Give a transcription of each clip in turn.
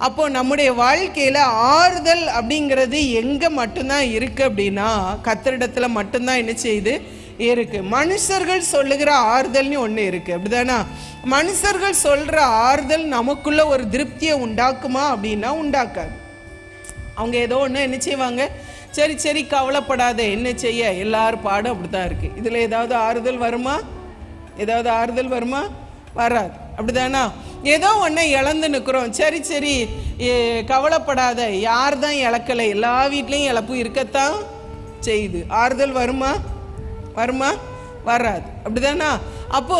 அப்போ நம்முடைய வாழ்க்கையில் ஆறுதல் அப்படிங்கிறது எங்கே மட்டும்தான் இருக்குது அப்படின்னா கர்த்தரிடத்தில் மட்டும்தான் என்ன செய்யுது இருக்கு. மனுஷர்கள் சொல்லுகிற ஆறுதல்னு ஒன்று இருக்குது, அப்படிதானா? மனுஷர்கள் சொல்கிற ஆறுதல் நமக்குள்ள ஒரு திருப்தியை உண்டாக்குமா அப்படின்னா உண்டாக்காது. அவங்க ஏதோ ஒன்று என்ன செய்வாங்க, சரி சரி கவலைப்படாத, என்ன செய்ய, எல்லாரும் பாடம் அப்படிதான் இருக்குது. இதில் ஏதாவது ஆறுதல் வருமா? ஏதாவது ஆறுதல் வருமா? வராது, அப்படிதானா? ஏதோ ஒன்றை இழந்து நிற்கிறோம், சரி சரி கவலைப்படாத, யார் தான் இழக்கலை, எல்லா வீட்லேயும் இழப்பு இருக்கத்தான் செய்யுது. ஆறுதல் வருமா? வருமா? வராது, அப்படிதானா? அப்போ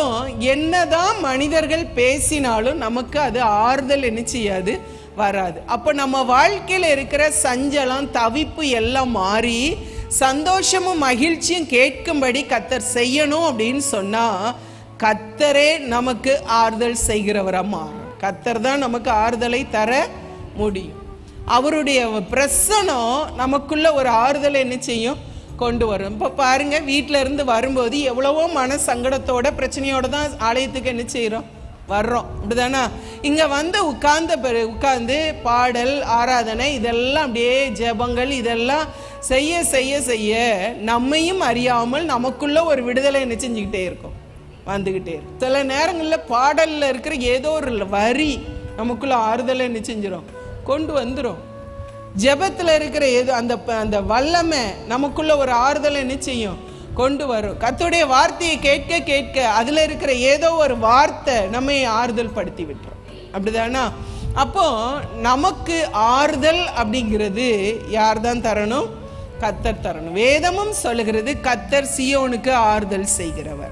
என்னதான் மனிதர்கள் பேசினாலும் நமக்கு அது ஆறுதல் என்ன செய்யாது, வராது. அப்போ நம்ம வாழ்க்கையில் இருக்கிற சஞ்சலம் தவிப்பு எல்லாம் மாறி சந்தோஷமும் மகிழ்ச்சியும் கேட்கும்படி கர்த்தர் செய்யணும் அப்படின்னு சொன்னா கர்த்தரே நமக்கு ஆறுதல் செய்கிறவராக மாறும். கர்த்தர் தான் நமக்கு ஆறுதலை தர முடியும். அவருடைய பிரசனம் நமக்குள்ள ஒரு ஆறுதலை என்ன செய்யும், கொண்டு வரும். இப்போ பாருங்க, வீட்டில இருந்து வரும்போது எவ்வளவோ மன சங்கடத்தோட பிரச்சனையோட தான் ஆலயத்துக்கு என்ன செய்கிறோம், வர்றோம், அப்படிதானா? இங்கே வந்து உட்கார்ந்து பாடல் ஆராதனை இதெல்லாம் அப்படியே ஜெபங்கள் இதெல்லாம் செய்ய செய்ய செய்ய நம்மையும் அறியாமல் நமக்குள்ள ஒரு விடுதலை என்ன செஞ்சுக்கிட்டே இருக்கும், வந்துக்கிட்டே இருக்கும். சில நேரங்களில் பாடலில் இருக்கிற ஏதோ ஒரு வரி நமக்குள்ள ஆறுதலை என்ன செஞ்சிடும், கொண்டு வந்துடும். ஜெபத்தில் இருக்கிற ஏதோ அந்த வல்லமை நமக்குள்ள ஒரு ஆறுதலை என்ன செய்யும், கொண்டு வரும். கர்த்தருடைய வார்த்தையை கேட்க கேட்க அதில் இருக்கிற ஏதோ ஒரு வார்த்தை நம்மை ஆறுதல் படுத்தி விட்டுரும், அப்படிதானா? அப்போ நமக்கு ஆறுதல் அப்படிங்கிறது யார் தான் தரணும்? கர்த்தர் தரணும். வேதமும் சொல்லுகிறது கர்த்தர் சீயோனுக்கு ஆறுதல் செய்கிறவர்.